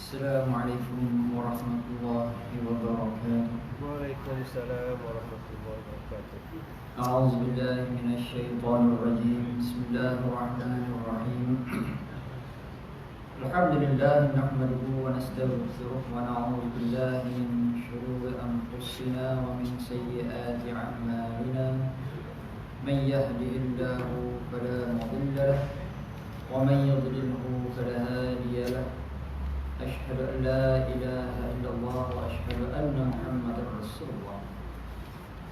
السلام عليكم ورحمة الله وبركاته. وعليكم السلام ورحمة الله وبركاته. أعوذ بالله من الشيطان الرجيم. بسم الله الرحمن الرحيم. الحمد لله نحمده ونستغفره ونعوذ بالله من شرور أنفسنا ومن سيئات أعمالنا. من يهده الله فلا مضل له ومن يضلله فلا هادي له. أشهد أن لا إله إلا الله وأشهد أن محمدا رسول الله.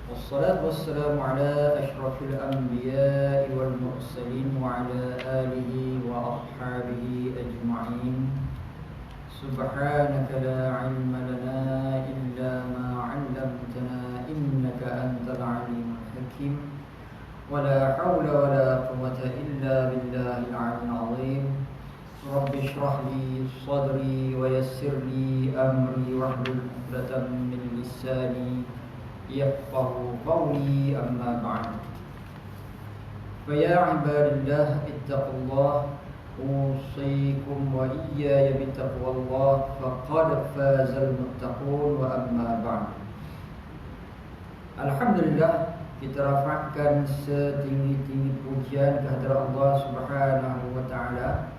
والصلاة والسلام على أشرف الأنبياء والمرسلين وعلى آله وأصحابه أجمعين. سبحانك لا علم لنا إلا ما علمتنا إنك أنت العليم الحكيم. ولا حول ولا قوة إلا بالله العلي العظيم. رب اشرح لي صدري ويسر لي أمري واحلل عقدة من لساني يفقه قولي. أما بعد، فيا عباد الله اتقوا الله. أوصيكم وإياي بتقوى الله فقد فاز المتقون. وأما بعد، Alhamdulillah, kita rafa'kan setinggi-tinggi pujian kehadirat Allah Subhanahu wa taala.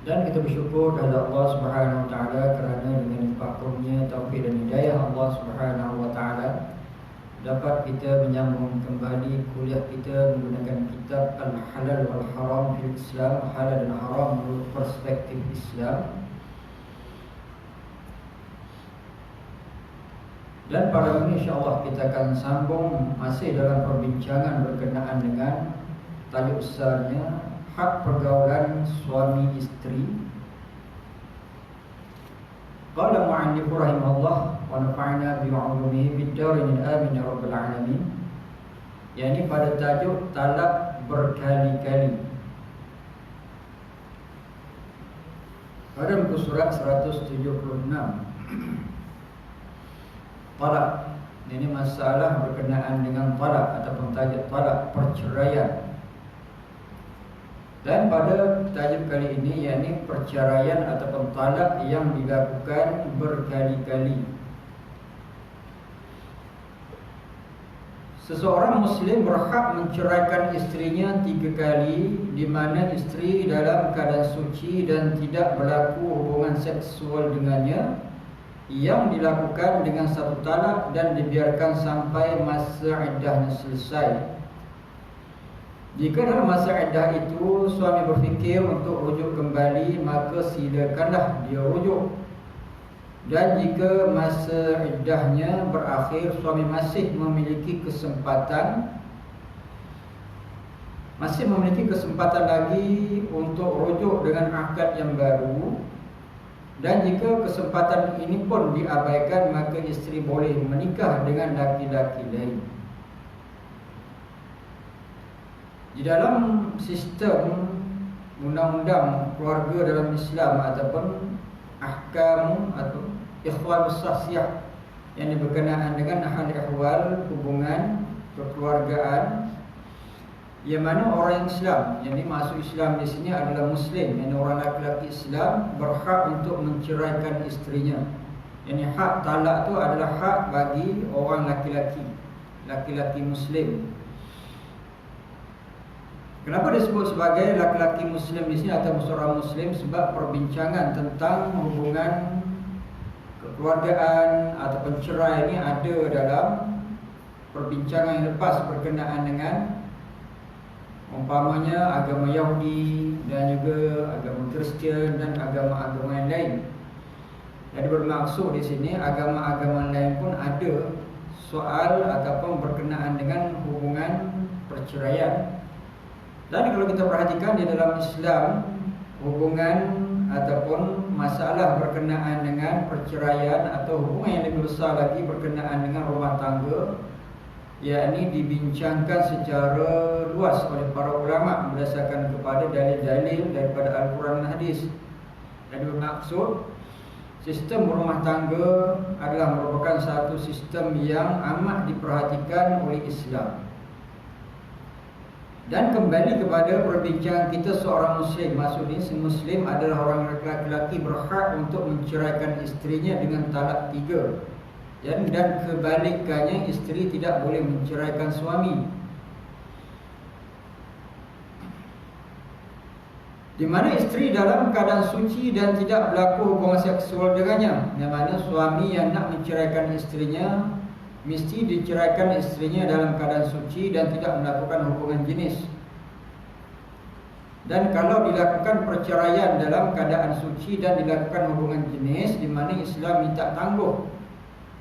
Dan kita bersyukur kepada Allah Subhanahu wa taala kerana dengan limpah-Nya taufik dan hidayah Allah Subhanahu wa taala dapat kita menyambung kembali kuliah kita menggunakan kitab Al-Halal wal Haram fil Islam, halal dan haram menurut perspektif Islam. Dan pada ini insya-Allah kita akan sambung masih dalam perbincangan berkenaan dengan tajuk besarnya hak pergaulan suami isteri. Qala mu'allif rahimahullah wa nafa'na bi 'ulumihi fid darin amin ya rabbal alamin. Yani pada tajuk talak berkali-kali. Pada muka surat 176. Talak, ini masalah berkenaan dengan talak ataupun tajuk talak perceraian. Dan pada tajuk kali ini, yakni perceraian ataupun talak yang dilakukan berkali-kali. Seseorang Muslim berhak menceraikan isterinya 3 kali, di mana isteri dalam keadaan suci dan tidak berlaku hubungan seksual dengannya, yang dilakukan dengan satu talak dan dibiarkan sampai masa iddahnya selesai. Jika dalam masa iddah itu suami berfikir untuk rujuk kembali, maka silakanlah dia rujuk. Dan jika masa iddahnya berakhir, suami masih memiliki kesempatan lagi untuk rujuk dengan akad yang baru. Dan jika kesempatan ini pun diabaikan, maka isteri boleh menikah dengan laki-laki lain. Di dalam sistem undang-undang keluarga dalam Islam ataupun ahkam atau ikhwal sahsiyah yang berkenaan dengan ahwal hubungan kekeluargaan, yang mana orang Islam, yang masuk Islam di sini adalah Muslim, yang orang laki-laki Islam berhak untuk menceraikan isterinya. Yang hak talak itu adalah hak bagi orang laki-laki Muslim. Kenapa disebut sebagai laki-laki Muslim di sini atau seorang Muslim? Sebab perbincangan tentang hubungan kekeluargaan atau pencerai ini ada dalam perbincangan yang lepas berkenaan dengan umpamanya agama Yahudi dan juga agama Kristian dan agama-agama yang lain. Jadi bermaksud di sini agama-agama lain pun ada soal ataupun berkenaan dengan hubungan perceraian. Dan kalau kita perhatikan di dalam Islam, hubungan ataupun masalah berkenaan dengan perceraian atau hubungan yang lebih besar lagi berkenaan dengan rumah tangga, yakni dibincangkan secara luas oleh para ulama berdasarkan kepada dalil-dalil daripada Al-Quran dan Hadis. Dan bermaksud sistem rumah tangga adalah merupakan satu sistem yang amat diperhatikan oleh Islam. Dan kembali kepada perbincangan kita, seorang Muslim, maksudnya si Muslim adalah orang lelaki berhak untuk menceraikan isterinya dengan talak 3. Dan kebalikannya, isteri tidak boleh menceraikan suami. Di mana isteri dalam keadaan suci dan tidak berlaku hubungan seksual dengannya. Yang mana suami yang nak menceraikan isterinya mesti diceraikan isterinya dalam keadaan suci dan tidak melakukan hubungan jenis. Dan kalau dilakukan perceraian dalam keadaan suci dan dilakukan hubungan jenis, di mana Islam minta tangguh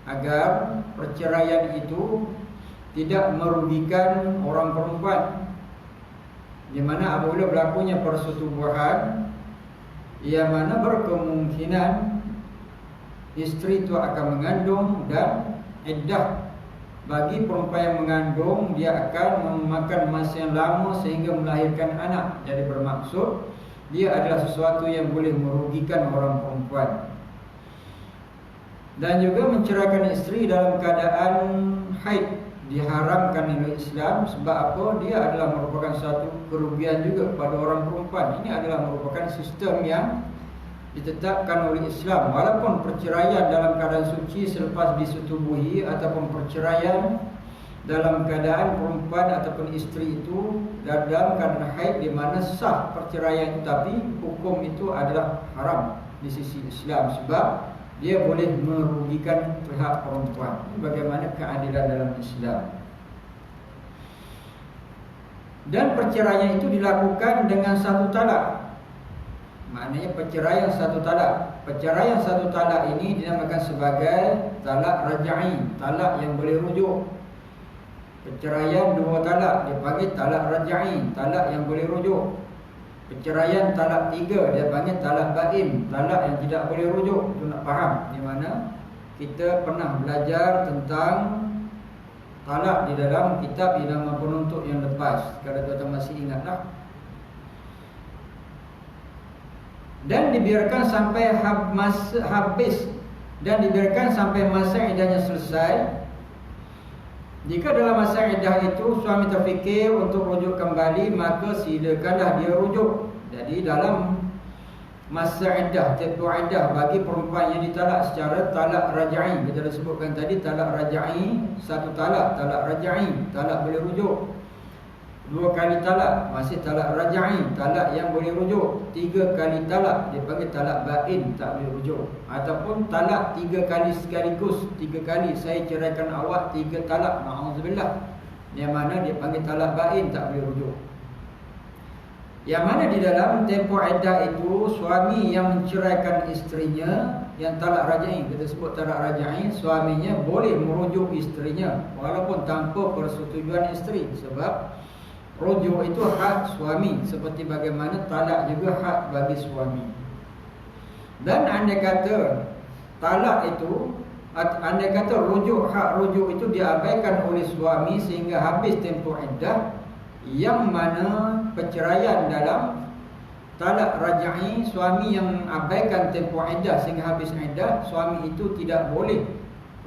agar perceraian itu tidak merugikan orang perempuan. Di mana apabila berlakunya persetubuhan, yang mana berkemungkinan isteri itu akan mengandung, dan iddah bagi perempuan yang mengandung dia akan memakan masa yang lama sehingga melahirkan anak. Jadi bermaksud dia adalah sesuatu yang boleh merugikan orang perempuan. Dan juga menceraikan isteri dalam keadaan haid diharamkan oleh Islam. Sebab apa? Dia adalah merupakan satu kerugian juga kepada orang perempuan. Ini adalah merupakan sistem yang ditetapkan oleh Islam. Walaupun perceraian dalam keadaan suci selepas disetubuhi, ataupun perceraian dalam keadaan perempuan ataupun isteri itu dalam keadaan haid, di mana sah perceraian itu, tapi hukum itu adalah haram di sisi Islam sebab dia boleh merugikan pihak perempuan. Bagaimana keadilan dalam Islam. Dan perceraian itu dilakukan dengan satu talak. Maknanya perceraian satu talak. Perceraian satu talak ini dinamakan sebagai talak raj'i, talak yang boleh rujuk. Perceraian 2 talak dipanggil talak raj'i, talak yang boleh rujuk. Perceraian talak 3 dia panggil talak bain, talak yang tidak boleh rujuk. Itu nak faham, di mana kita pernah belajar tentang talak di dalam kitab Irama Penuntut yang lepas. Kalau tuan-tuan masih ingatlah. Dan dibiarkan sampai habis, dan dibiarkan sampai masa iddahnya selesai. Jika dalam masa iddah itu suami terfikir untuk rujuk kembali, maka silakanlah dia rujuk. Jadi dalam masa iddah, tempoh iddah bagi perempuan yang ditalak secara talak raj'i, kita dah sebutkan tadi, talak raj'i, satu talak, talak raj'i, talak boleh rujuk. 2 kali talak masih talak raj'i, talak yang boleh rujuk. 3 kali talak dia panggil talak bain, tak boleh rujuk. Ataupun talak 3 kali sekaligus, 3 kali saya ceraikan awak 3 talak, na'udzubillah, yang mana dia panggil talak bain, tak boleh rujuk. Yang mana di dalam tempoh iddah itu suami yang menceraikan isterinya yang talak raj'i, kita sebut talak raj'i, suaminya boleh merujuk isterinya walaupun tanpa persetujuan isteri. Sebab rujuk itu hak suami, seperti bagaimana talak juga hak bagi suami. Dan andai kata talak itu, andai kata hak rujuk itu diabaikan oleh suami sehingga habis tempoh iddah, yang mana perceraian dalam talak raj'i, suami yang abaikan tempoh iddah sehingga habis iddah, suami itu tidak boleh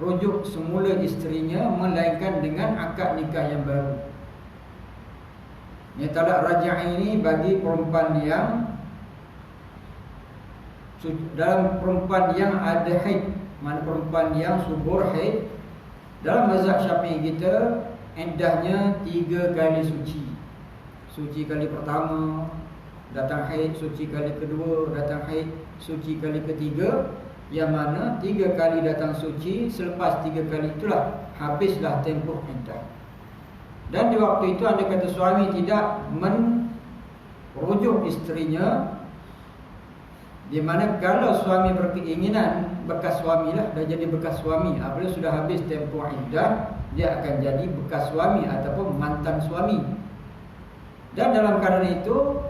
rujuk semula isterinya, melainkan dengan akad nikah yang baru. Yang talak raj'i ini bagi perempuan yang dalam perempuan yang ada haid, mana perempuan yang subur haid. Dalam mazhab Syafi'i kita iddahnya 3 kali suci. Suci kali pertama datang haid, suci kali kedua datang haid, suci kali ketiga, yang mana 3 kali datang suci, selepas 3 kali itulah habislah tempoh iddah. Dan di waktu itu andai kata suami tidak merujuk isterinya, di mana kalau suami berkeinginan, bekas suami lah, dah jadi bekas suami, apabila sudah habis tempoh iddah, dia akan jadi bekas suami ataupun mantan suami. Dan dalam keadaan itu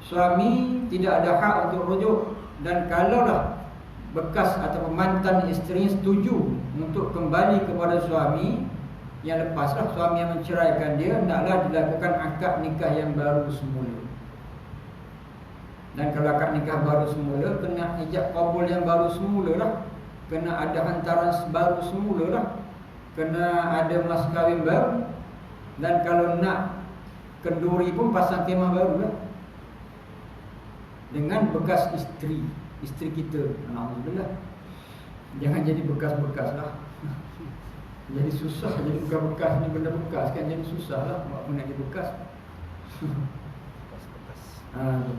suami tidak ada hak untuk rujuk. Dan kalaulah bekas ataupun mantan isterinya setuju untuk kembali kepada suami yang lepaslah, suami yang menceraikan dia, hendaklah dilakukan akad nikah yang baru semula. Dan kalau akad nikah baru semula, kena ijab kabul yang baru semula lah, kena ada hantaran baru semula lah, kena ada mas kahwin baru. Dan kalau nak kenduri pun pasang kemah baru lah, dengan bekas isteri kita. Alhamdulillah. Jangan jadi bekas-bekas lah. Jadi susah jadi bekas-bekas ni, benda bekas kan jadi susah lah. Apa nak jadi bekas?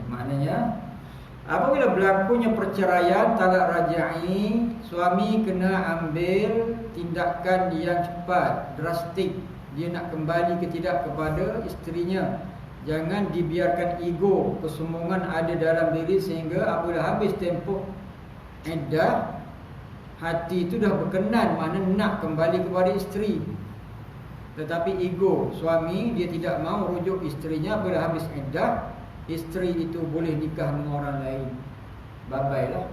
Maknanya apabila berlakunya perceraian, talak raj'i, suami kena ambil tindakan yang cepat, drastik. Dia nak kembali ke tidak kepada isterinya. Jangan dibiarkan ego, kesombongan ada dalam diri sehingga apabila habis tempoh iddah, hati itu dah berkenan, mana nak kembali kepada isteri. Tetapi ego suami, dia tidak mau rujuk isterinya apabila habis iddah. Isteri itu boleh nikah dengan orang lain. Babailah.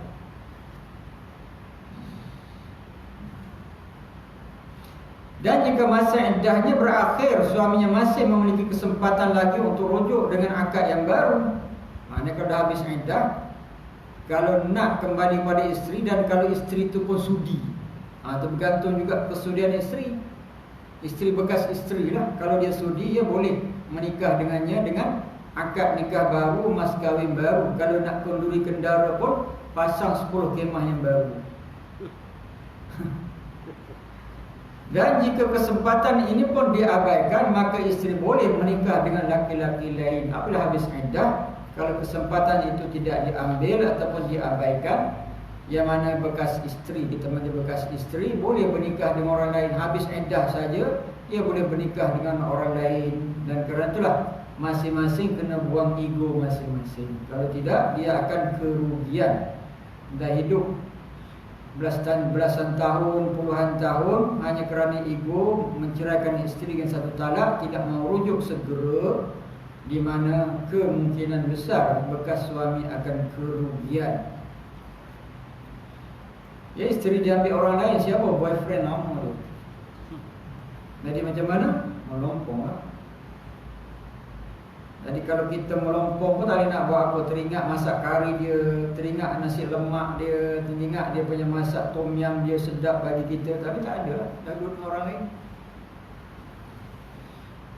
Dan jika masa iddahnya berakhir, suaminya masih memiliki kesempatan lagi untuk rujuk dengan akad yang baru. Maknanya kalau dah habis iddah, kalau nak kembali pada isteri, dan kalau isteri itu pun sudi, itu bergantung juga kesudian isteri. Isteri bekas isteri lah. Kalau dia sudi, dia boleh menikah dengannya dengan akad nikah baru, mas kahwin baru. Kalau nak kenduri kendara pun pasang 10 kemah yang baru. Dan jika kesempatan ini pun diabaikan, maka isteri boleh menikah dengan laki-laki lain apabila habis iddah. Kalau kesempatan itu tidak diambil ataupun diabaikan, yang mana bekas isteri, kita panggil bekas isteri, boleh bernikah dengan orang lain. Habis iddah saja, dia boleh bernikah dengan orang lain. Dan kerana itulah masing-masing kena buang ego masing-masing. Kalau tidak, dia akan kerugian. Dah hidup belasan tahun, puluhan tahun hanya kerana ego, menceraikan isteri dengan satu talak, tidak mau rujuk segera, di mana kemungkinan besar bekas suami akan kerugian. Ya, isteri diambil orang lain, siapa? Boyfriend lama tu. Jadi macam mana? Melompong lah. Jadi kalau kita melompong pun tak boleh nak buat apa. Teringat masak kari dia, teringat nasi lemak dia, teringat dia punya masak tom yum dia sedap bagi kita. Tapi tak ada lah, dah guna orang lain.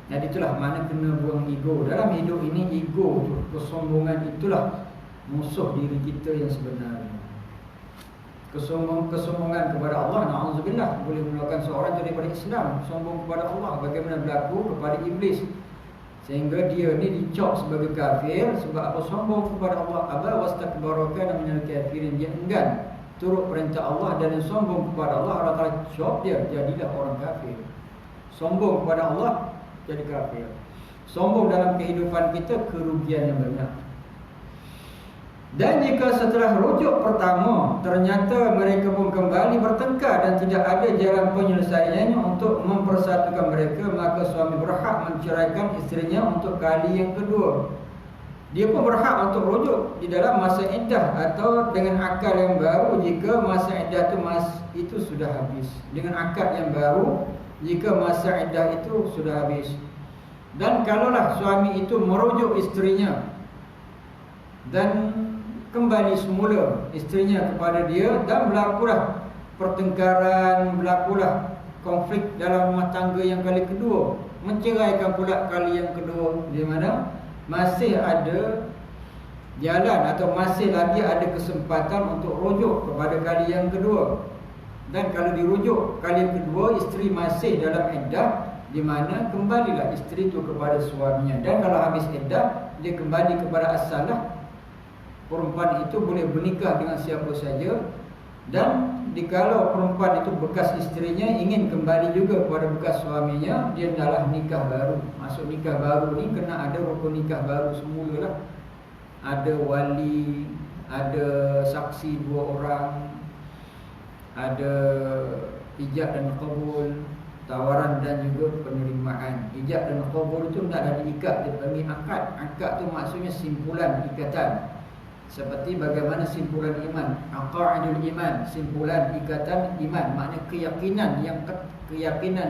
Jadi itulah mana kena buang ego. Dalam hidup ini ego tu, kesombongan itulah musuh diri kita yang sebenarnya. Kesombongan kepada Allah, na'udzubillah, boleh mengeluarkan seorang daripada Islam. Sombong kepada Allah, bagaimana berlaku kepada iblis, sehingga dia ni dicop sebagai kafir. Sebab apa? Sombong kepada Allah. Aba wastakbara kana minal kafirin. Dia enggan turut perintah Allah dan sombong kepada Allah. Allah Ta'ala cop dia, jadilah orang kafir. Sombong kepada Allah, jadi kafir. Sombong dalam kehidupan kita, kerugian yang banyak. Dan jika setelah rujuk pertama ternyata mereka pun kembali bertengkar dan tidak ada jalan penyelesaiannya untuk mempersatukan mereka, maka suami berhak menceraikan isterinya untuk kali yang kedua. Dia pun berhak untuk rujuk di dalam masa iddah atau dengan akad yang baru jika masa iddah itu sudah habis. Dengan akad yang baru jika masa iddah itu sudah habis. Dan kalaulah suami itu merujuk isterinya dan kembali semula isterinya kepada dia, dan berlakulah pertengkaran, berlakulah konflik dalam rumah tangga yang kali kedua, menceraikan pula kali yang kedua, di mana masih ada jalan atau masih lagi ada kesempatan untuk rujuk kepada kali yang kedua. Dan kalau dirujuk kali yang kedua, isteri masih dalam iddah, di mana kembalilah isteri itu kepada suaminya. Dan kalau habis iddah, dia kembali kepada asalah. Perempuan itu boleh bernikah dengan siapa saja. Dan jikalau perempuan itu bekas isterinya ingin kembali juga kepada bekas suaminya, dia adalah nikah baru. Masuk nikah baru ni kena ada rukun nikah baru semula lah. Ada wali, ada saksi 2 orang, ada ijab dan qabul, tawaran dan juga penerimaan. Ijab dan qabul itu tidak ada diikat, dia panggil akad. Akad tu maksudnya simpulan, ikatan. Seperti bagaimana simpulan iman, aqaidul iman, simpulan ikatan iman, maknanya keyakinan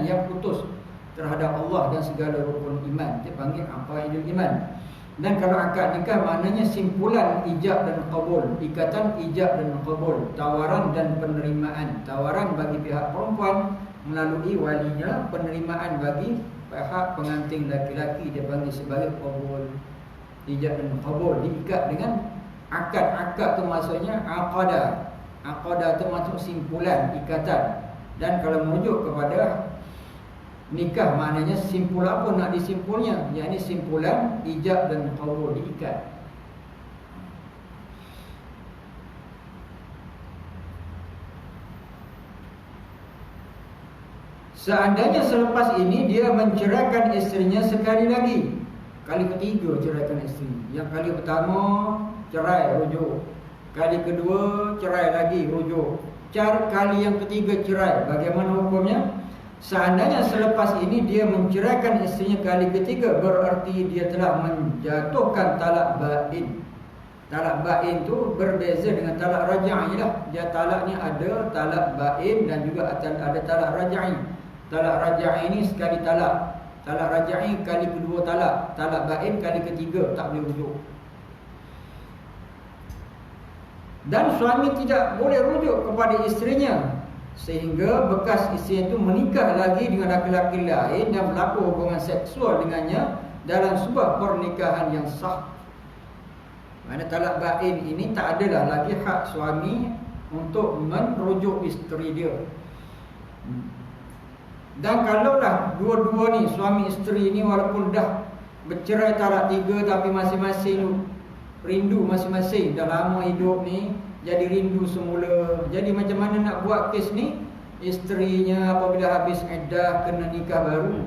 yang putus terhadap Allah dan segala rukun iman. Dia panggil aqaidul iman. Dan kalau akad nikah maknanya simpulan ijab dan qabul, ikatan ijab dan qabul, tawaran dan penerimaan. Tawaran bagi pihak perempuan melalui walinya, penerimaan bagi Hak pengantin laki-laki dia panggil sebagai qabul. Ijab dan qabul diikat dengan akad. Akad tu maksudnya aqadah. Aqadah tu maksud simpulan, ikatan. Dan kalau merujuk kepada nikah, maknanya simpul apa nak disimpulnya, yakni simpulan ijab dan qabul diikat. Seandainya selepas ini dia menceraikan isterinya sekali lagi, kali ketiga ceraikan isteri. Yang kali pertama cerai, rujuk. Kali kedua cerai lagi, rujuk. Kali yang ketiga cerai, bagaimana hukumnya? Seandainya selepas ini dia menceraikan isterinya kali ketiga, berarti dia telah menjatuhkan talak bain. Talak bain tu berbeza dengan talak raj'i lah. Dia talaknya ada talak bain dan juga ada talak raj'i. Talak raj'i ini sekali talak. Talak raj'i kali kedua talak. Talak bain kali ketiga, tak boleh rujuk. Dan suami tidak boleh rujuk kepada isterinya sehingga bekas isteri itu menikah lagi dengan laki-laki lain dan berlaku hubungan seksual dengannya dalam sebuah pernikahan yang sah. Mana talak bain ini tak adalah lagi hak suami untuk merujuk isteri dia. Dan kalaulah dua-dua ni, suami isteri ni walaupun dah bercerai talak 3 tapi masing-masing rindu masing-masing, dah lama hidup ni, jadi rindu semula. Jadi macam mana nak buat kes ni? Isterinya apabila habis iddah kena nikah baru.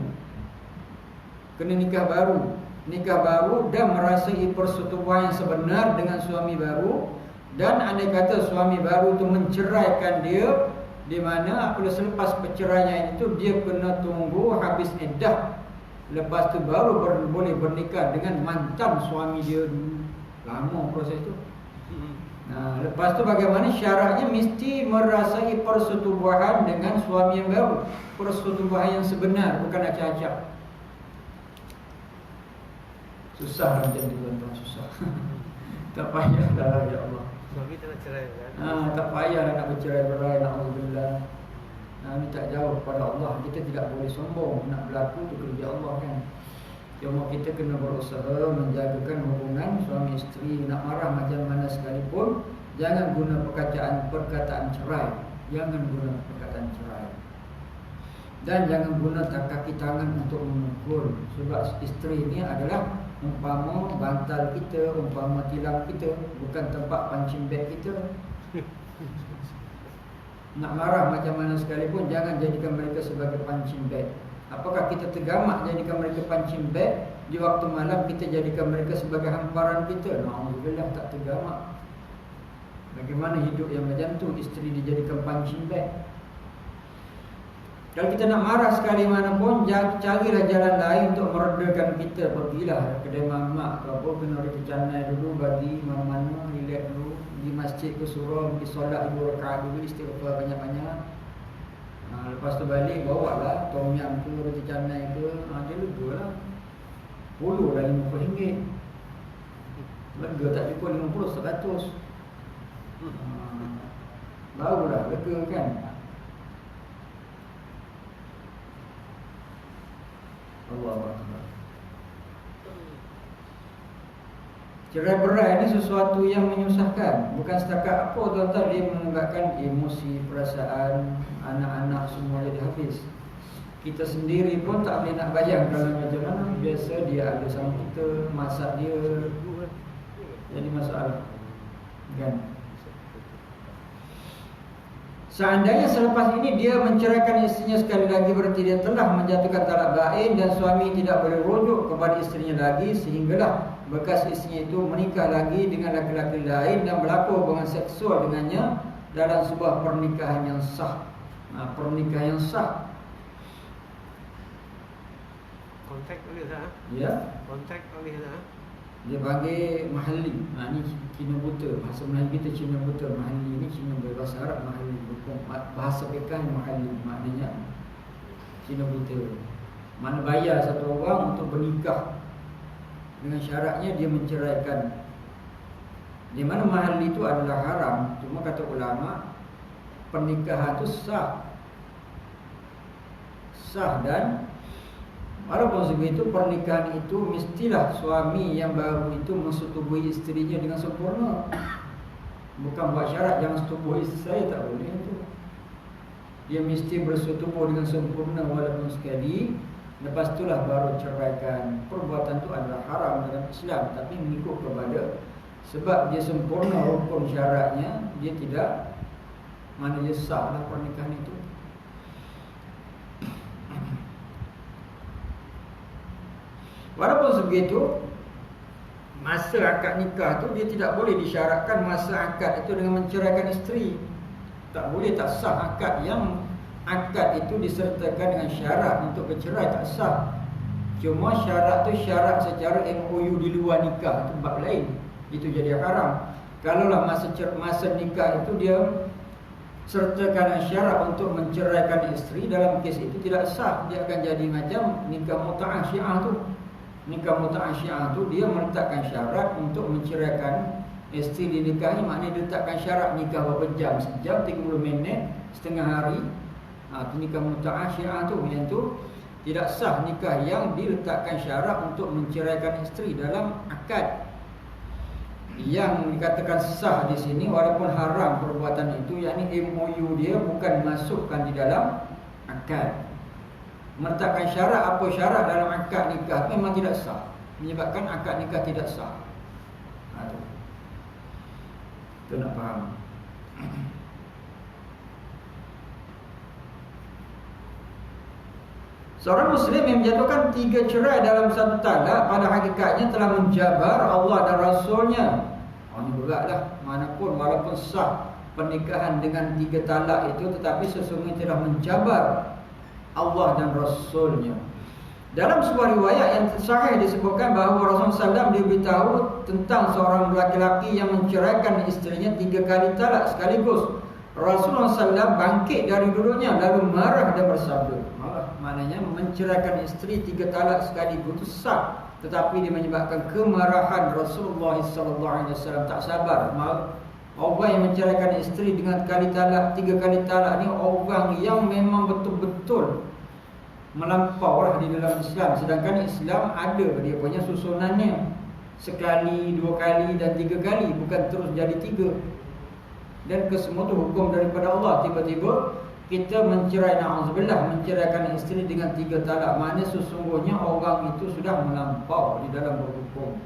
Kena nikah baru. Nikah baru dan merasai persetubuhan yang sebenar dengan suami baru. Dan andai kata suami baru tu menceraikan dia, di mana apabila selepas perceraian itu dia kena tunggu habis iddah, lepas tu baru boleh bernikah dengan mantan suami dia dulu. Lama proses tu. Nah, lepas tu bagaimana? Syaratnya mesti merasai persetubuhan dengan suami yang baru. Persetubuhan yang sebenar, bukan acak-acak. Susah macam tu tuan-tuan, susah. Tak payah dah ya Allah. Suami tak nak cerai kan? Tak payah nak bercerai-berai, na'udzubillah. Ini tak jauh kepada Allah. Kita tidak boleh sombong. Nak berlaku tu kerja Allah kan. Cuma kita kena berusaha menjagakan hubungan suami isteri. Nak marah macam mana sekalipun, jangan guna perkataan cerai. Jangan guna perkataan cerai. Dan jangan guna kaki tangan untuk memukul. Sebab isteri ini adalah umpama bantal kita, umpama tilam kita, bukan tempat pancing beg kita. Nak marah macam mana sekalipun, jangan jadikan mereka sebagai pancing beg. Apakah kita tergamak jadikan mereka pancing beg? Di waktu malam kita jadikan mereka sebagai hamparan kita? Alhamdulillah, tak tergamak. Bagaimana hidup yang macam tu? Isteri dijadikan pancing beg. Kalau kita nak marah sekali mana pun, carilah jalan lain untuk meredakan kita. Pergilah kedai mamak atau apa, kena reka canai dulu, bagi mana-mana, relax dulu. Di masjid ke surau, pergi solat 2 rakaat dulu, istighfar banyak-banyak. Lepas tu balik, bawa lah tom yam ke, roti canai ke, dia lega lah. Puluh dah RM50. Lega tak cukup 50, 100. Barulah lega kan. Allahu Akbar. Cerai-berai ni sesuatu yang menyusahkan. Bukan setakat apa tuan-tuan, dia menyebabkan emosi, perasaan anak-anak semua jadi habis. Kita sendiri pun tak boleh nak bayang kalau macam mana. Biasa dia ada sama kita, masak dia, jadi masalah kan. Seandainya selepas ini dia menceraikan isterinya sekali lagi, berarti dia telah menjatuhkan talak bain dan suami tidak boleh rujuk kepada isterinya lagi, sehinggalah bekas isterinya itu menikah lagi dengan laki-laki lain dan berlaku hubungan seksual dengannya dalam sebuah pernikahan yang sah. Pernikahan yang sah. Kontak boleh tak? Ya. Kontak boleh tak? Dia panggil mahalli. Ni Cina buta. Bahasa Melayu kita Cina buta. Mahalli ni Cina berbahasa Arab mahalli. Bahasa pekan mahalli. Maknanya Cina buta. Mana bayar satu orang untuk bernikah dengan syaratnya dia menceraikan. Di mana mahalli itu adalah haram. Cuma kata ulama, pernikahan itu sah. Sah dan Walaupun sebegitu, pernikahan itu mestilah suami yang baru itu mensetubuhi isterinya dengan sempurna. Bukan buat syarat jangan setubuhi isteri saya, tak boleh itu. Dia mesti bersetubuh dengan sempurna walaupun sekali. Lepas itulah baru ceraikan. Perbuatan itu adalah haram dalam Islam, tapi mengikut kepada sebab dia sempurna rukun syaratnya, dia tidak, mana dia sah lah pernikahan itu. Walaupun sebegitu, masa akad nikah tu dia tidak boleh disyaratkan masa akad itu dengan menceraikan isteri. Tak boleh, tak sah akad yang akad itu disertakan dengan syarat untuk bercerai, tak sah. Cuma syarat tu syarat secara MOU di luar nikah, itu bab lain. Itu jadi haram. Kalaulah masa nikah itu dia sertakan syarat untuk menceraikan isteri, dalam kes itu tidak sah. Dia akan jadi macam nikah mut'ah Syiah tu. Nikah mut'ah Syiah tu dia meletakkan syarat untuk menceraikan isteri dinikahi. Maknanya dia letakkan syarat nikah berapa jam, sejam, 30 minit, setengah hari. Itu nikah mut'ah Syiah tu. Yang tu tidak sah nikah yang diletakkan syarat untuk menceraikan isteri dalam akad. Yang dikatakan sah di sini walaupun haram perbuatan itu, yakni MOU dia bukan masukkan di dalam akad. Meletakkan syarat, apa syarat dalam akad nikah memang tidak sah, menyebabkan akad nikah tidak sah. Itu nak faham. Seorang Muslim yang menjatuhkan 3 cerai dalam satu talak pada hakikatnya telah menjabar Allah dan Rasulnya. Ini beratlah. Manapun walaupun sah pernikahan dengan 3 talak itu, tetapi sesungguhnya telah menjabar Allah dan Rasulnya. Dalam sebuah riwayat yang sahih disebutkan bahawa Rasulullah SAW diberitahu tentang seorang lelaki yang menceraikan isterinya 3 kali talak sekaligus. Rasulullah SAW bangkit dari duduknya lalu marah dan bersabda. Maknanya menceraikan isteri 3 talak sekaligus itu sah, tetapi dia menyebabkan kemarahan Rasulullah SAW, tak sabar. Orang yang menceraikan isteri dengan 3 kali talak ni orang yang memang betul-betul melampau lah di dalam Islam. Sedangkan Islam ada dia punya susunannya, sekali, 2 kali dan 3 kali, bukan terus jadi 3. Dan kesemua tu hukum daripada Allah. Tiba-tiba kita mencerai, na'udzubillah, menceraikan isteri dengan 3 talak, maknanya sesungguhnya orang itu sudah melampau di dalam berhukum.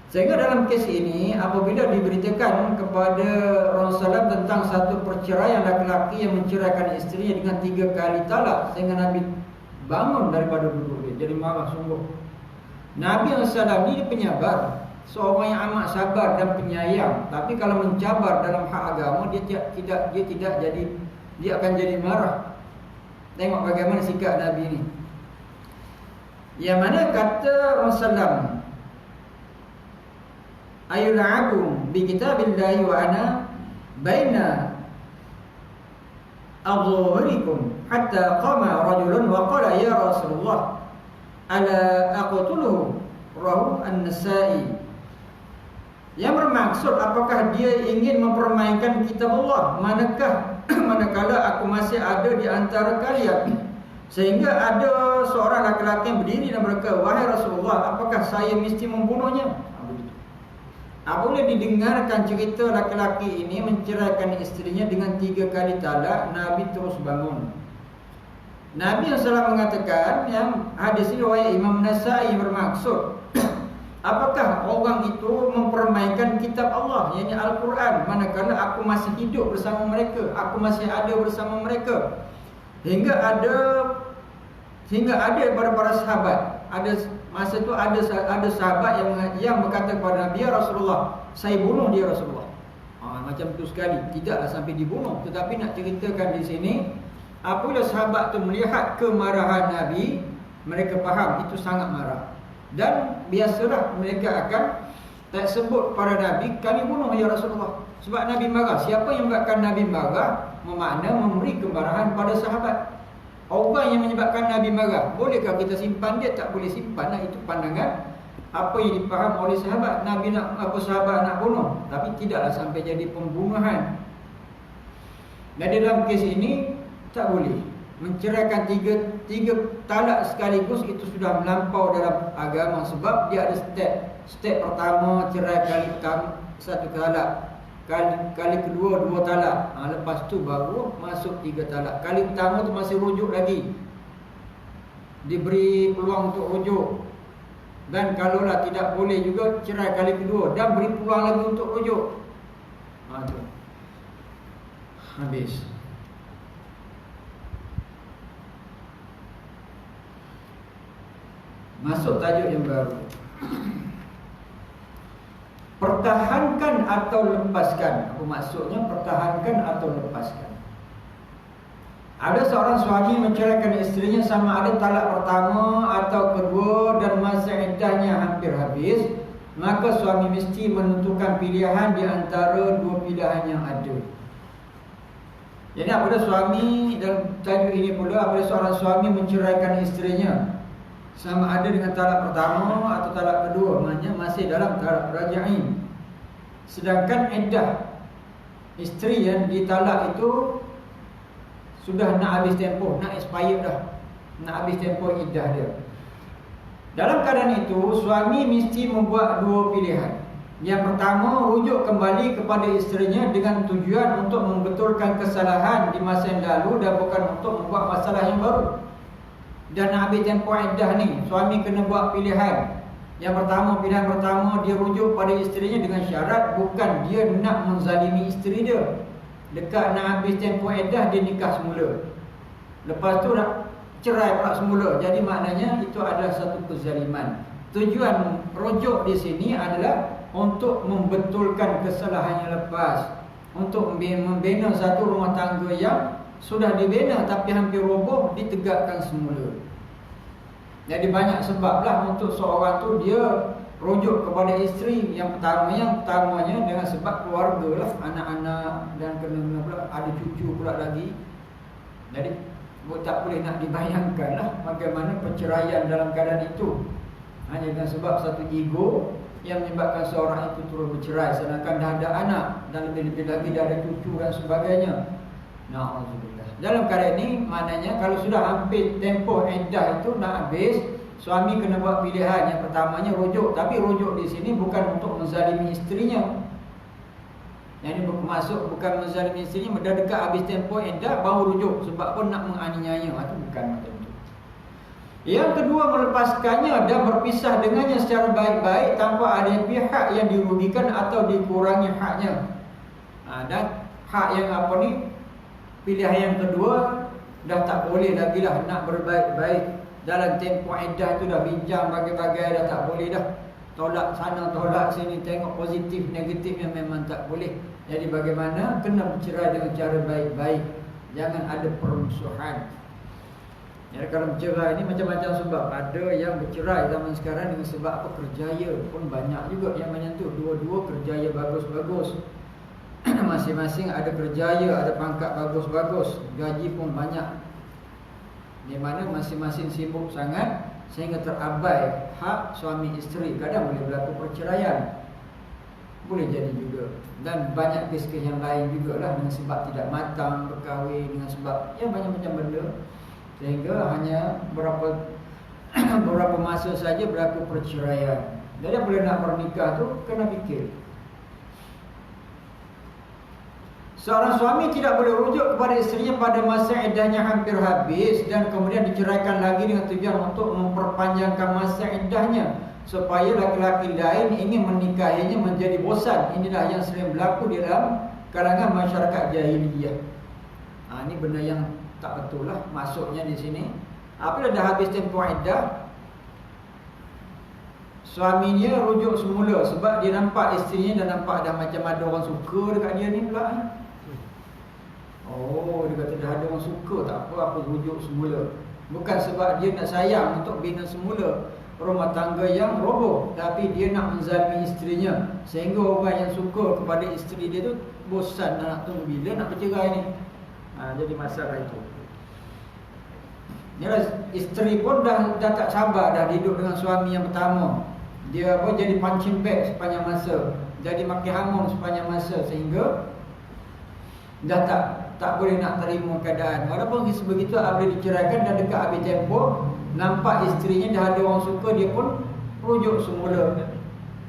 Sehingga dalam kes ini, apabila diberitakan kepada Rasulullah tentang satu perceraian laki-laki yang menceraikan isterinya dengan 3 kali talak, sehingga Nabi bangun daripada duduk dia, jadi marah sungguh. Nabi SAW ni dia penyabar, seorang yang amat sabar dan penyayang. Tapi kalau mencabar dalam hak agama, dia tidak jadi, dia akan jadi marah. Tengok bagaimana sikap Nabi ni. Yang mana kata Rasulullah, ayul'abu bi kitabillahi wa ana baina adhhurikum hatta qama rajulun wa qala ya Rasulullah ala aqtuluhu, rawahu An-Nasa'i. Yang bermaksud apakah dia ingin mempermainkan kitab Allah, manakala aku masih ada di antara kalian, sehingga ada seorang laki-laki yang berdiri dan berkata, wahai Rasulullah, apakah saya mesti membunuhnya? Apabila didengarkan cerita laki-laki ini menceraikan isterinya dengan 3 kali talak, Nabi terus bangun. Nabi yang salah mengatakan, yang hadis ini riwayat Imam Nasa'i, bermaksud apakah orang itu mempermainkan kitab Allah, yakni Al-Quran, manakala aku masih hidup bersama mereka, aku masih ada bersama mereka. Hingga ada daripada para sahabat, masa itu ada sahabat yang berkata kepada Nabi, ya Rasulullah, saya bunuh dia Rasulullah. Macam itu sekali, tidaklah sampai dibunuh. Tetapi nak ceritakan di sini, apabila sahabat itu melihat kemarahan Nabi, mereka faham itu sangat marah. Dan biasalah mereka akan tak sebut pada Nabi, kami bunuh ya Rasulullah. Sebab Nabi marah. Siapa yang menyebabkan Nabi marah, bermakna memberi kemarahan pada sahabat. Orang yang menyebabkan Nabi marah, bolehkah kita simpan dia? Tak boleh simpan lah. Itu pandangan apa yang dipaham oleh sahabat. Nabi nak apa, sahabat nak bunuh, tapi tidaklah sampai jadi pembunuhan. Dan dalam kes ini tak boleh menceraikan 3 talak sekaligus itu sudah melampau dalam agama, sebab dia ada step pertama cerai kali pertama 1 talak, kali kedua 2 talak, lepas tu baru masuk 3 talak. Kali pertama tu masih rujuk lagi, diberi peluang untuk rujuk, dan kalaulah tidak boleh juga cerai kali kedua dan beri peluang lagi untuk rujuk. Tu habis. Masuk tajuk yang baru. Pertahankan atau lepaskan. Apa maksudnya pertahankan atau lepaskan? Ada seorang suami menceraikan isterinya sama ada talak pertama atau kedua dan masa iddahnya hampir habis, maka suami mesti menentukan pilihan di antara 2 pilihan yang ada. Jadi apabila suami, dalam tajuk ini pula, apabila seorang suami menceraikan isterinya sama ada dengan talak pertama atau talak kedua, maknanya masih dalam talak raja'i, sedangkan iddah isteri yang ditalak itu sudah nak habis tempoh, nak expired dah, nak habis tempoh iddah dia. Dalam keadaan itu, suami mesti membuat 2 pilihan. Yang pertama, rujuk kembali kepada isterinya dengan tujuan untuk membetulkan kesalahan di masa yang lalu dan bukan untuk membuat masalah yang baru. Dan nak habis tempoh iddah ni, suami kena buat pilihan. Yang pertama, pilihan pertama, dia rujuk pada isterinya dengan syarat bukan dia nak menzalimi isteri dia. Dekat nak habis tempoh iddah, dia nikah semula, lepas tu nak cerai pula semula. Jadi maknanya itu adalah satu kezaliman. Tujuan rujuk di sini adalah untuk membetulkan kesalahan yang lepas, untuk membina satu rumah tangga yang sudah dibina tapi hampir roboh, ditegakkan semula. Jadi banyak sebablah untuk seorang tu dia rujuk kepada isteri. Yang pertamanya dengan sebab keluarga lah, anak-anak, dan kena pula ada cucu pula lagi. Jadi tak boleh nak dibayangkan lah bagaimana perceraian dalam keadaan itu. Hanya dengan sebab satu ego yang menyebabkan seorang itu terus bercerai, sedangkan dah ada anak dan lebih-lebih lagi dah ada cucu dan sebagainya. Na'udzubillah. Dalam keadaan ini maknanya kalau sudah hampir tempoh iddah itu nak habis, suami kena buat pilihan. Yang pertamanya rujuk, tapi rujuk di sini bukan untuk menzalimi isterinya. Yang ini bermaksud bukan menzalimi isterinya, dah dekat habis tempoh iddah baru rujuk, sebab pun nak menganiaya. Itu bukan macam itu. Yang kedua, melepaskannya dan berpisah dengannya secara baik-baik tanpa ada pihak yang dirugikan atau dikurangi haknya. Dan hak yang apa ni, pilihan yang kedua, dah tak boleh lagi lah nak berbaik-baik. Dalam tempoh iddah tu dah bincang bagai-bagai, dah tak boleh dah. Tolak sana, tolak sini, tengok positif, negatif yang memang tak boleh. Jadi bagaimana? Kena bercerai dengan cara baik-baik. Jangan ada permusuhan. Ya, kalau bercerai ni macam-macam sebab. Ada yang bercerai zaman sekarang dengan sebab apa? Kerjaya pun banyak juga yang macam tu. Dua-dua kerjaya bagus-bagus. Masing-masing ada kerjaya, ada pangkat bagus-bagus, gaji pun banyak. Di mana masing-masing sibuk sangat sehingga terabai hak suami isteri. Kadang boleh berlaku perceraian, boleh jadi juga. Dan banyak kes-kes yang lain jugalah, dengan sebab tidak matang berkahwin, dengan sebab yang banyak macam benda, sehingga hanya beberapa masa saja berlaku perceraian. Jadi boleh nak bernikah tu kena fikir. Seorang suami tidak boleh rujuk kepada isterinya pada masa iddahnya hampir habis dan kemudian diceraikan lagi dengan tujuan untuk memperpanjangkan masa iddahnya supaya laki-laki lain ingin menikahinya menjadi bosan. Inilah yang sering berlaku di dalam kalangan masyarakat jahiliyah. Ini benda yang tak betul lah. Maksudnya di sini, apabila dah habis tempoh iddah, suaminya rujuk semula sebab dia nampak isterinya dah nampak dah macam ada orang suka dekat dia ni pula. Oh, dia kata dah ada orang suka, tak apa, aku rujuk semula. Bukan sebab dia nak sayang untuk bina semula rumah tangga yang roboh, tapi dia nak menzalimi isterinya sehingga orang yang suka kepada isteri dia tu bosan nak tunggu bila nak bercerai ni. Jadi masalah itu. Yalah, isteri pun dah tak sabar dah hidup dengan suami yang pertama. Dia pun jadi punching bag sepanjang masa, jadi makin hamun sepanjang masa, sehingga dah tak boleh nak terima keadaan. Walaupun sebegitu boleh diceraikan dan dekat habis tempoh nampak isterinya dah ada orang suka, dia pun rujuk semula.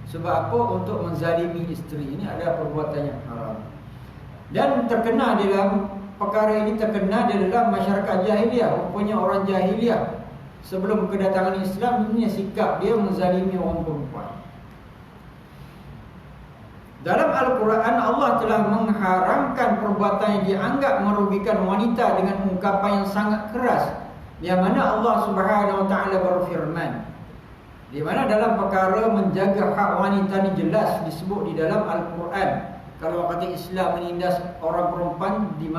Sebab apa? Untuk menzalimi isteri. Ini adalah perbuatan yang haram. Dan terkena dalam perkara ini, terkena di dalam masyarakat jahiliah. Rupanya orang jahiliah sebelum kedatangan Islam, ini sikap dia menzalimi orang perempuan. Dalam Al-Quran, Allah telah mengharamkan perbuatan yang dianggap merugikan wanita dengan ungkapan yang sangat keras, yang mana Allah Subhanahu Wa Taala berfirman, di mana dalam perkara menjaga hak wanita ini jelas disebut di dalam Al-Quran. Kalau kata Islam menindas orang perempuan, di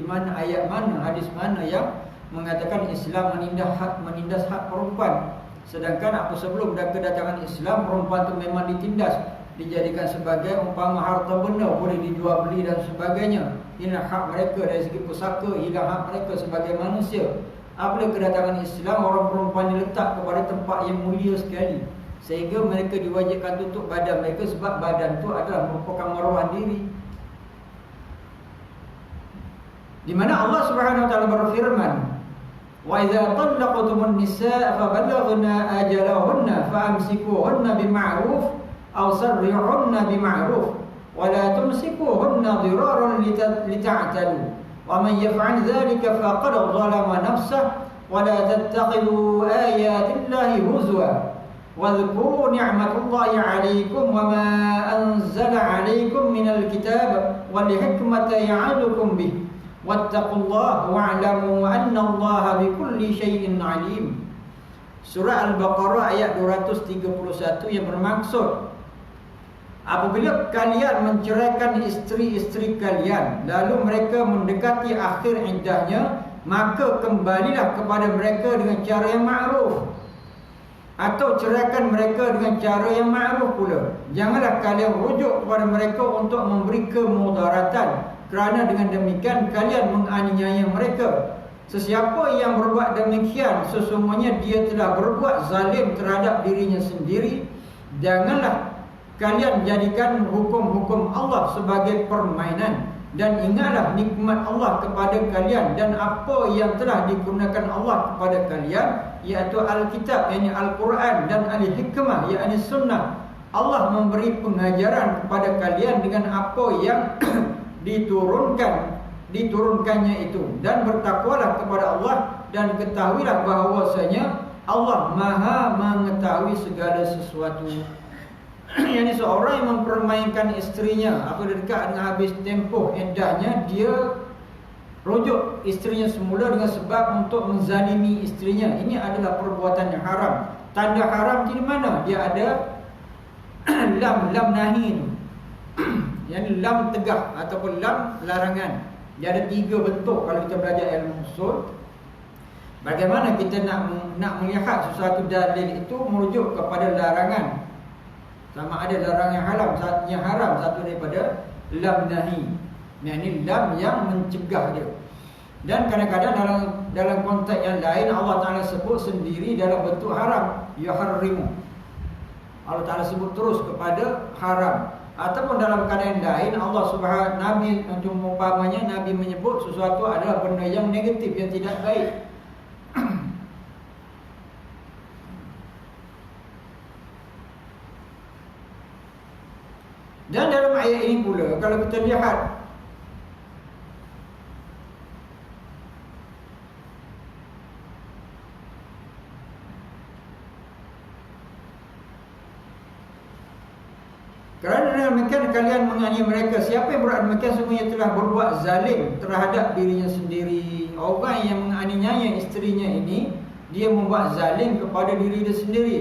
mana ayat mana, hadis mana yang mengatakan Islam menindas hak perempuan? Sedangkan apa sebelum kedatangan Islam, perempuan itu memang ditindas, dijadikan sebagai umpama harta benda, boleh dijual beli dan sebagainya. Hilang hak mereka dari segi pusaka, hilang hak mereka sebagai manusia. Apabila kedatangan Islam, orang perempuan diletak kepada tempat yang mulia sekali, sehingga mereka diwajibkan tutup badan mereka, sebab badan itu adalah merupakan maruah diri. Di mana Allah Subhanahu Wa Taala berfirman, wa idza talaqtumun nisaa fabalaghna ajalahunna faamsikuhunna bima'ruf aw sarrihunna bima'ruf wa la tumsikuhunna diraran lita'tadu wa man yaf'al dhalika faqad zalama nafsahu wa la tattakhidhu ayatillahi huzwa wadhkuru ni'matallahi 'alaykum wa ma anzala 'alaykum minal kitab wal hikmata ya'adukum bih wattaqullaha wa'lamu annallaha bikulli syai'in 'alim. Surah Al-Baqarah ayat 231 yang bermaksud, apabila kalian menceraikan isteri-isteri kalian lalu mereka mendekati akhir iddahnya, maka kembalilah kepada mereka dengan cara yang ma'ruf, atau ceraikan mereka dengan cara yang ma'ruf pula. Janganlah kalian rujuk kepada mereka untuk memberi kemudaratan, kerana dengan demikian kalian menganiaya mereka. Sesiapa yang berbuat demikian, sesungguhnya dia telah berbuat zalim terhadap dirinya sendiri. Janganlah kalian jadikan hukum-hukum Allah sebagai permainan, dan ingatlah nikmat Allah kepada kalian dan apa yang telah digunakan Allah kepada kalian, iaitu Alkitab, yakni Al-Quran, dan Al-Hikmah, yakni Sunnah. Allah memberi pengajaran kepada kalian dengan apa yang diturunkannya itu, dan bertakwalah kepada Allah, dan ketahuilah bahawasanya Allah Maha mengetahui segala sesuatu. Yang seorang yang mempermainkan isterinya, apabila dekat dengan habis tempoh iddahnya, dia rujuk isterinya semula dengan sebab untuk menzalimi isterinya. Ini adalah perbuatan yang haram. Tanda haram di mana? Dia ada lam nahi, yang lam tegah ataupun lam larangan. Dia ada 3 bentuk kalau kita belajar ilmu usul. Bagaimana kita nak melihat sesuatu dalil itu merujuk kepada larangan. Sama ada larangan yang haram, satu daripada lam nahi, yakni lam yang mencegah dia. Dan kadang-kadang dalam konteks yang lain Allah Ta'ala sebut sendiri dalam bentuk haram, yuharrimu. Allah Ta'ala sebut terus kepada haram. Ataupun dalam keadaan lain Allah Subhanahu Nabi, umpamanya Nabi menyebut sesuatu adalah benda yang negatif, yang tidak baik. Dan dalam ayat ini pula, kalau kita lihat, kerana dengan demikian kalian menganiaya mereka. Siapa yang berbuat demikian semuanya telah berbuat zalim terhadap dirinya sendiri. Orang yang menganiaya isterinya ini, dia membuat zalim kepada diri dia sendiri.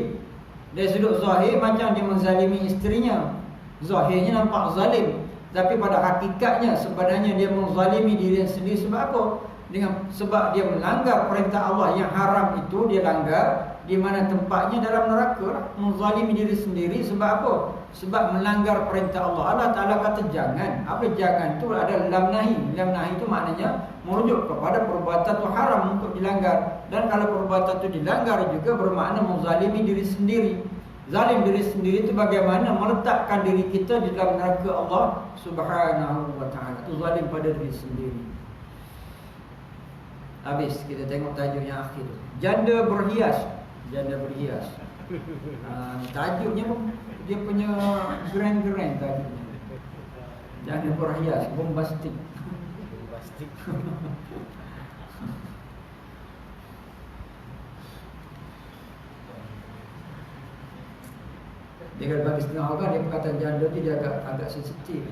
Dari sudut zahir macam dia menzalimi isterinya, zahirnya nampak zalim, tapi pada hakikatnya sebenarnya dia menzalimi dirinya sendiri. Sebab apa? Sebab dia melanggar perintah Allah yang haram itu, dia langgar, di mana tempatnya dalam neraka lah. Menzalimi diri sendiri. Sebab apa? Sebab melanggar perintah Allah. Allah Ta'ala kata jangan. Apa jangan tu ada lam nahi. Lam nahi itu maknanya merujuk kepada perbuatan itu haram untuk dilanggar. Dan kalau perbuatan itu dilanggar juga bermakna menzalimi diri sendiri. Zalim diri sendiri itu bagaimana meletakkan diri kita di dalam neraka Allah Subhanahu wa taala. Itu zalim pada diri sendiri. Habis kita tengok tajuk yang akhir. Janda berhias. Janda berhias. Tajuknya dia punya grand tajuknya. Janda berhias, bombastik. Bombastik. Dia kalau bagi setengah orang, dia perkataan janda tu dia agak sensitif.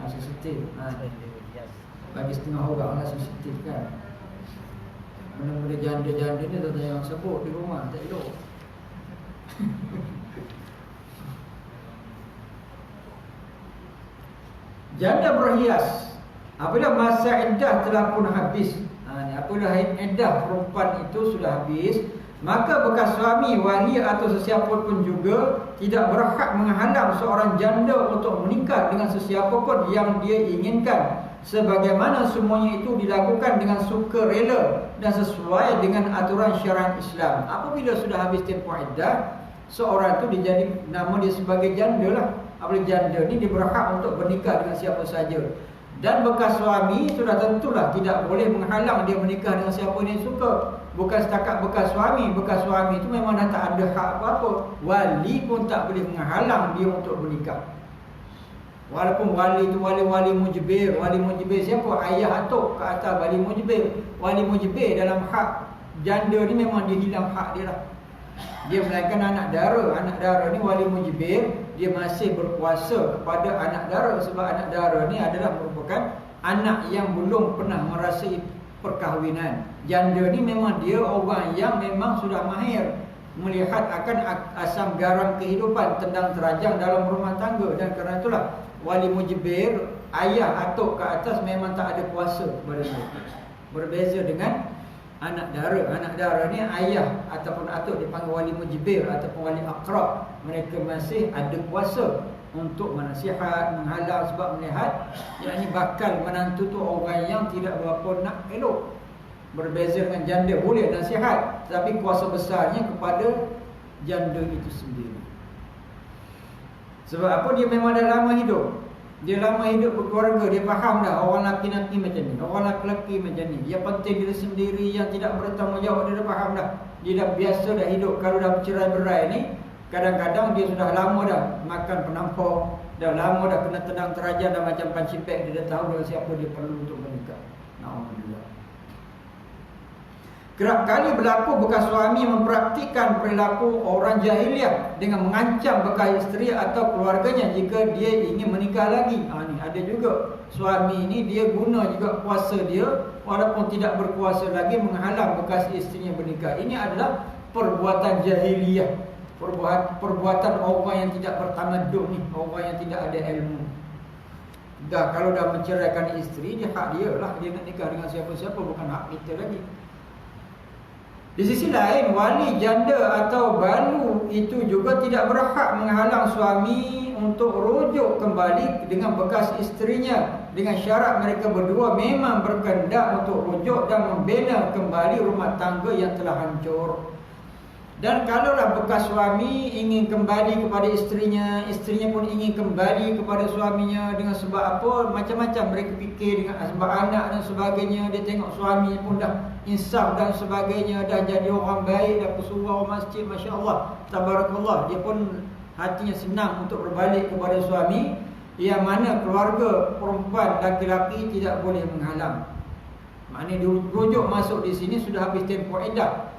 Sensitif. Bagi setengah orang lah sensitif kan. Benda-benda janda-janda ni tak yang sebut di rumah, tak elok. Janda berhias apabila masa iddah telah pun habis. Apabila iddah perempuan itu sudah habis, maka bekas suami, wali atau sesiapa pun juga tidak berhak menghalang seorang janda untuk menikah dengan sesiapa pun yang dia inginkan, sebagaimana semuanya itu dilakukan dengan sukarela dan sesuai dengan aturan syariat Islam. Apabila sudah habis tempoh iddah, seorang itu dijadi nama dia sebagai janda lah. Apabila janda ni dia berhak untuk bernikah dengan siapa saja. Dan bekas suami sudah tentulah tidak boleh menghalang dia menikah dengan siapa dia suka. Bukan setakat bekas suami itu memang dah tak ada hak apa-apa. Wali pun tak boleh menghalang dia untuk bernikah. Walaupun wali itu wali mujbir. Wali mujbir siapa? Ayah atuk ke atas wali mujbir. Wali mujbir dalam hak janda ni memang dia hilang hak dia lah. Dia melainkan anak dara. Anak dara ni wali mujbir, dia masih berkuasa kepada anak dara. Sebab anak dara ni adalah merupakan anak yang belum pernah merasai perkahwinan. Janda ni memang dia orang yang memang sudah mahir melihat akan asam garam kehidupan, tendang terajang dalam rumah tangga. Dan kerana itulah wali mujbir, ayah atuk ke atas memang tak ada kuasa kepada mereka. Berbeza dengan anak dara. Anak dara ni ayah ataupun atuk dipanggil wali mujbir ataupun wali aqrab. Mereka masih ada kuasa untuk menasihat, menghalang, sebab melihat yang ini bakal menantu tu orang yang tidak berapa nak elok. Berbeza dengan janda, boleh nasihat, tapi kuasa besarnya kepada janda itu sendiri. Sebab apa? Dia memang dah lama hidup. Dia lama hidup berkeluarga, dia faham dah orang lelaki-lelaki macam ni, orang lelaki-lelaki macam ni. Yang penting diri sendiri, yang tidak bertanggungjawab, dia dah faham dah. Dia dah biasa dah hidup. Kalau dah bercerai-berai ni, kadang-kadang dia sudah lama dah makan penampung, dah lama dah kena tendang terajang, dah macam pancipek. Dia dah tahu dengan siapa dia perlu untuk menikah. Alhamdulillah. Kerap kali berlaku bekas suami mempraktikkan perilaku orang jahiliah dengan mengancam bekas isteri atau keluarganya jika dia ingin menikah lagi. Ni ada juga suami ni dia guna juga kuasa dia walaupun tidak berkuasa lagi menghalang bekas isterinya bernikah. Ini adalah perbuatan jahiliah, perbuatan orang yang tidak bertamadun ni, orang yang tidak ada ilmu. Kalau dah menceraikan isteri, dia hak dia lah, dia nak nikah dengan siapa-siapa, bukan hak kita lagi. Di sisi lain, wali janda atau balu itu juga tidak berhak menghalang suami untuk rujuk kembali dengan bekas isterinya, dengan syarat mereka berdua memang berkehendak untuk rujuk dan membina kembali rumah tangga yang telah hancur. Dan kalaulah bekas suami ingin kembali kepada isterinya, isterinya pun ingin kembali kepada suaminya dengan sebab apa, macam-macam mereka fikir, dengan sebab anak dan sebagainya. Dia tengok suami pun dah insaf dan sebagainya, dah jadi orang baik, dah pesuruh masjid, Masya Allah, Tabarakallah. Dia pun hatinya senang untuk berbalik kepada suami, yang mana keluarga perempuan laki-laki tidak boleh menghalang. Maknanya rujuk masuk di sini sudah habis tempoh iddah.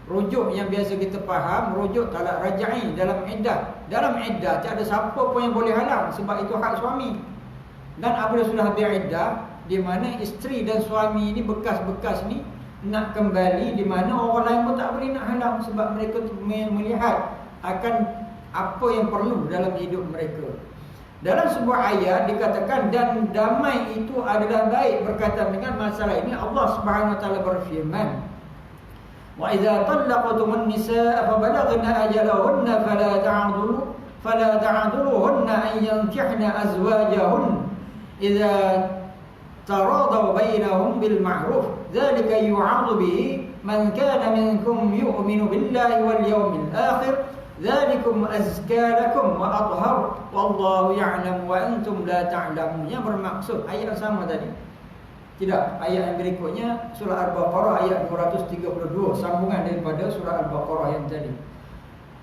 Rujuk yang biasa kita faham, rujuk talak rajai dalam iddah. Dalam iddah tak ada siapa pun yang boleh halang, sebab itu hak suami. Dan apabila sudah habis iddah, di mana isteri dan suami ini bekas-bekas ni nak kembali, di mana orang lain pun tak boleh nak halang, sebab mereka melihat akan apa yang perlu dalam hidup mereka. Dalam sebuah ayat dikatakan, dan damai itu adalah baik. Berkaitan dengan masalah ini, Allah Subhanahu Wa Taala berfirman, wa idza talaqtumun nisaa fa balaghna ajalahunna fala ta'dhuluhunna an yankihna azwajahun idza taradaw bainahum bil ma'ruf dzalika yu'adhu bihi man kana minkum yu'minu billahi wal yawmil akhir Dzalikum azka lakum wa athhar wallahu ya'lam wa antum la ta'lamun. Yang bermaksud ayat yang sama tadi. Tidak, ayat yang berikutnya surah Al-Baqarah ayat 232, sambungan daripada surah Al-Baqarah yang tadi.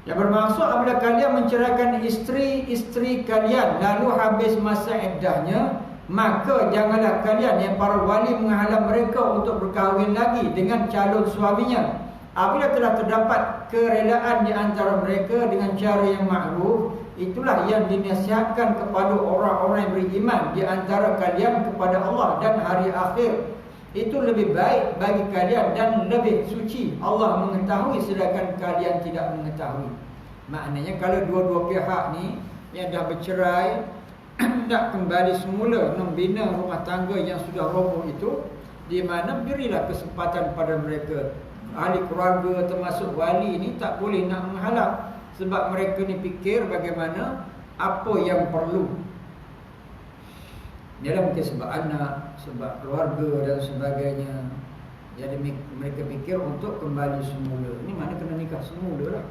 Yang bermaksud apabila kalian menceraikan isteri-isteri kalian lalu habis masa iddahnya, maka janganlah kalian yang para wali menghalang mereka untuk berkahwin lagi dengan calon suaminya. Apabila telah terdapat kerelaan di antara mereka dengan cara yang makruf, itulah yang dinasihatkan kepada orang-orang yang beriman di antara kalian kepada Allah dan hari akhir. Itu lebih baik bagi kalian dan lebih suci. Allah mengetahui sedangkan kalian tidak mengetahui. Maknanya kalau dua-dua pihak ni yang dah bercerai nak kembali semula membina rumah tangga yang sudah roboh itu, di mana berilah kesempatan pada mereka. Ahli keluarga termasuk wali ni tak boleh nak menghalang, sebab mereka ni fikir bagaimana apa yang perlu. Dia mungkin sebab anak, sebab keluarga dan sebagainya. Jadi mereka fikir untuk kembali semula. Ini mana kena nikah semula lah.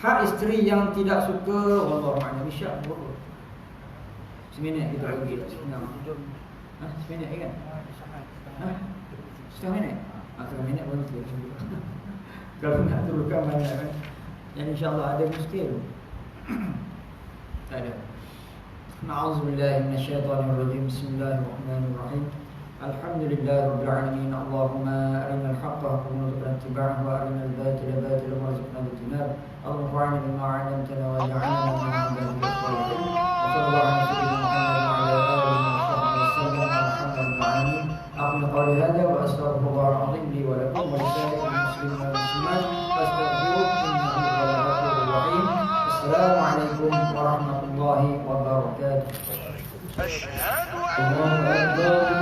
Hak isteri yang tidak suka, wallahu a'lam bishawab. Seminit kita bagi. Seminit kan? Setengah minit? Setengah minit pun kalau nak turunkan banyak kan. Dan insyaAllah ada muskil. Tak ada. Na'udzubillahi minasyaitanirrajim. Bismillahirrahmanirrahim. Alhamdulillahi rabbil alamin. Allahumma arinal haqqa haqqan warzuqna ittiba'ahu wa arinal batila batilan warzuqna ijtinab. Allahumma anfa'na bima 'allamtana wa ja'alna min ibadika as-salihin. Wa sallallahu ala sayyidina Muhammad wa ala alihi wa sahbihi wasallam. Alhamdulillah. أقول قولي هذا وأستغفر الله العظيم لي ولكم ولسائر المسلمين والمسلمات فاستغفروه إنه هو الغفور الرحيم. السلام عليكم ورحمة الله وبركاته. أشهد أن